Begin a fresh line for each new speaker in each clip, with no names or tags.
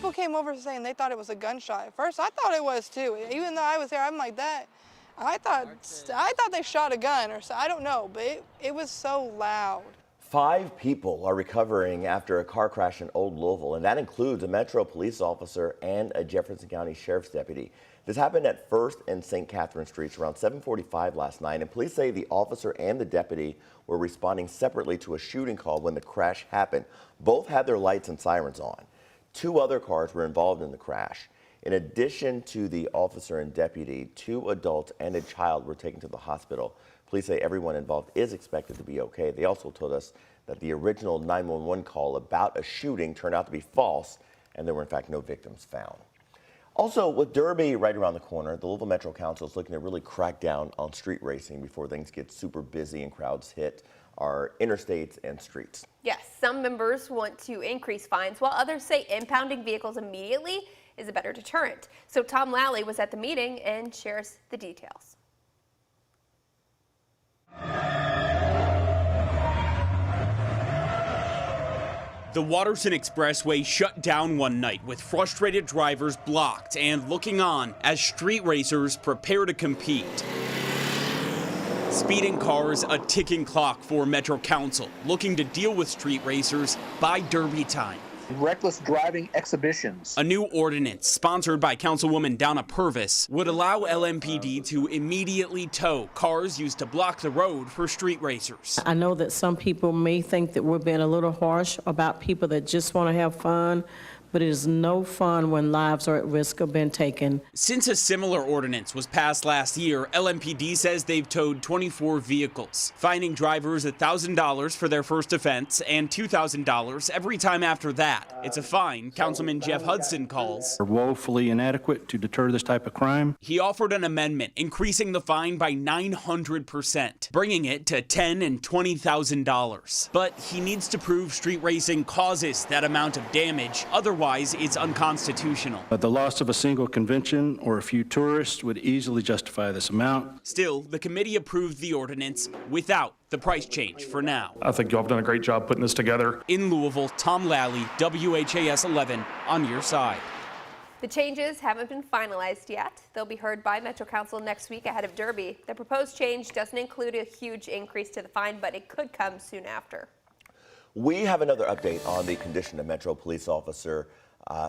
People came over saying they thought it was a gunshot. At first, I thought it was too. Even though I was there, I'm like that. I thought they shot a gun or so. I don't know, but it was so loud.
5 people are recovering after a car crash in Old Louisville, and that includes a Metro police officer and a Jefferson County Sheriff's deputy. This happened at 1st and St. Catherine Streets around 7:45 last night, and police say the officer and the deputy were responding separately to a shooting call when the crash happened. Both had their lights and sirens on. 2 other cars were involved in the crash. In addition to the officer and deputy, 2 adults and a child were taken to the hospital. Police say everyone involved is expected to be okay. They also told us that the original 911 call about a shooting turned out to be false, and there were in fact no victims found. Also, with Derby right around the corner, the Louisville Metro Council is looking to really crack down on street racing before things get super busy and crowds hit our interstates and streets.
Yes, some members want to increase fines, while others say impounding vehicles immediately is a better deterrent. So Tom Lally was at the meeting and shares the details.
The Watterson Expressway shut down one night with frustrated drivers blocked and looking on as street racers prepare to compete. Speeding cars, a ticking clock for Metro Council, looking to deal with street racers by Derby time.
Reckless driving exhibitions.
A new ordinance sponsored by Councilwoman Donna Purvis would allow LMPD to immediately tow cars used to block the road for street racers.
I know that some people may think that we're being a little harsh about people that just want to have fun, but it is no fun when lives are at risk of being taken.
Since a similar ordinance was passed last year, LMPD says they've towed 24 vehicles, fining drivers $1,000 for their first offense and $2,000 every time after that. It's a fine Councilman Jeff Hudson calls
are woefully inadequate to deter this type of crime.
He offered an amendment increasing the fine by 900%, bringing it to $10,000 and $20,000. But he needs to prove street racing causes that amount of damage. Otherwise, it's unconstitutional.
The loss of a single convention or a few tourists would easily justify this amount.
Still, the committee approved the ordinance without the price change for now.
I think y'all have done a great job putting this together.
In Louisville, Tom Lally, WHAS 11, on your side.
The changes haven't been finalized yet. They'll be heard by Metro Council next week ahead of Derby. The proposed change doesn't include a huge increase to the fine, but it could come soon after.
We have another update on the condition of Metro police officer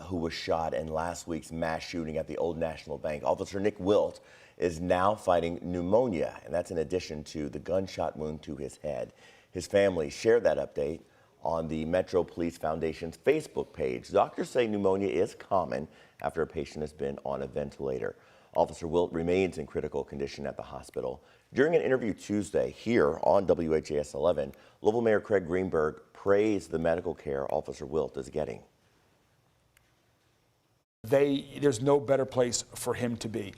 who was shot in last week's mass shooting at the Old National Bank. Officer Nick Wilt is now fighting pneumonia, and that's in addition to the gunshot wound to his head. His family shared that update on the Metro Police Foundation's Facebook page. Doctors say pneumonia is common after a patient has been on a ventilator. Officer Wilt remains in critical condition at the hospital. During an interview Tuesday here on WHAS 11, Louisville Mayor Craig Greenberg praised the medical care Officer Wilt is getting.
There's no better place for him to be.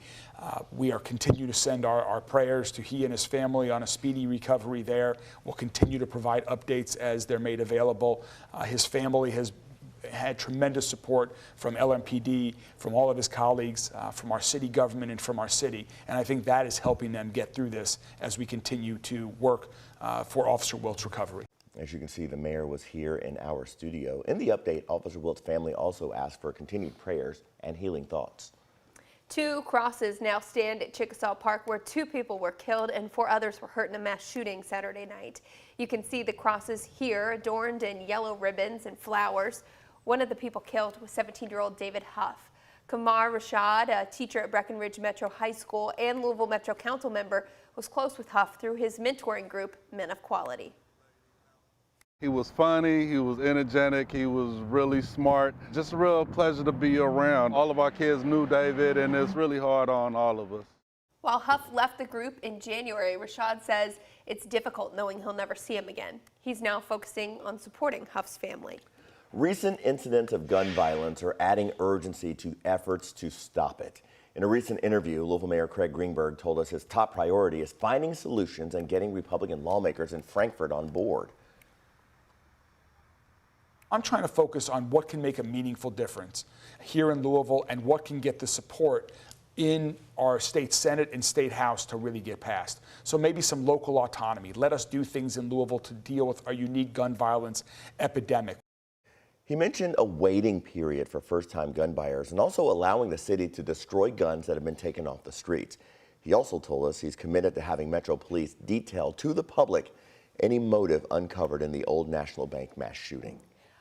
We are continuing to send our prayers to he and his family on a speedy recovery there. We'll continue to provide updates as they're made available. His family has had tremendous support from LMPD, from all of his colleagues, from our city government and from our city. And I think that is helping them get through this as we continue to work for Officer Wilt's recovery.
As you can see, the mayor was here in our studio. In the update, Officer Wilt's family also asked for continued prayers and healing thoughts.
2 crosses now stand at Chickasaw Park where 2 people were killed and 4 others were hurt in a mass shooting Saturday night. You can see the crosses here adorned in yellow ribbons and flowers. One of the people killed was 17-year-old David Huff. Kamar Rashad, a teacher at Breckenridge Metro High School and Louisville Metro Council member, was close with Huff through his mentoring group, Men of Quality.
He was funny, he was energetic, he was really smart. Just a real pleasure to be around. All of our kids knew David, and it's really hard on all of us.
While Huff left the group in January, Rashad says it's difficult knowing he'll never see him again. He's now focusing on supporting Huff's family.
Recent incidents of gun violence are adding urgency to efforts to stop it. In a recent interview, Louisville Mayor Craig Greenberg told us his top priority is finding solutions and getting Republican lawmakers in Frankfort on board.
I'm trying to focus on what can make a meaningful difference here in Louisville and what can get the support in our state Senate and state House to really get passed. So maybe some local autonomy. Let us do things in Louisville to deal with our unique gun violence epidemic.
He mentioned a waiting period for first-time gun buyers and also allowing the city to destroy guns that have been taken off the streets. He also told us he's committed to having Metro Police detail to the public any motive uncovered in the Old National Bank mass shooting.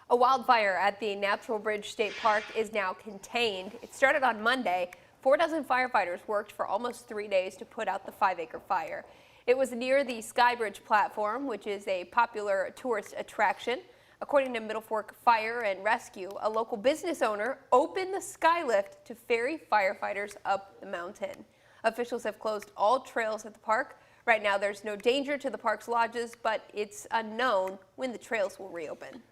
A wildfire at the Natural Bridge State Park is now contained. It started on Monday. 4 dozen firefighters worked for almost 3 days to put out the 5-acre fire. It was near the Skybridge platform, which is a popular tourist attraction. According to Middle Fork Fire and Rescue, a local business owner opened the skylift to ferry firefighters up the mountain. Officials have closed all trails at the park. Right now, there's no danger to the park's lodges, but it's unknown when the trails will reopen.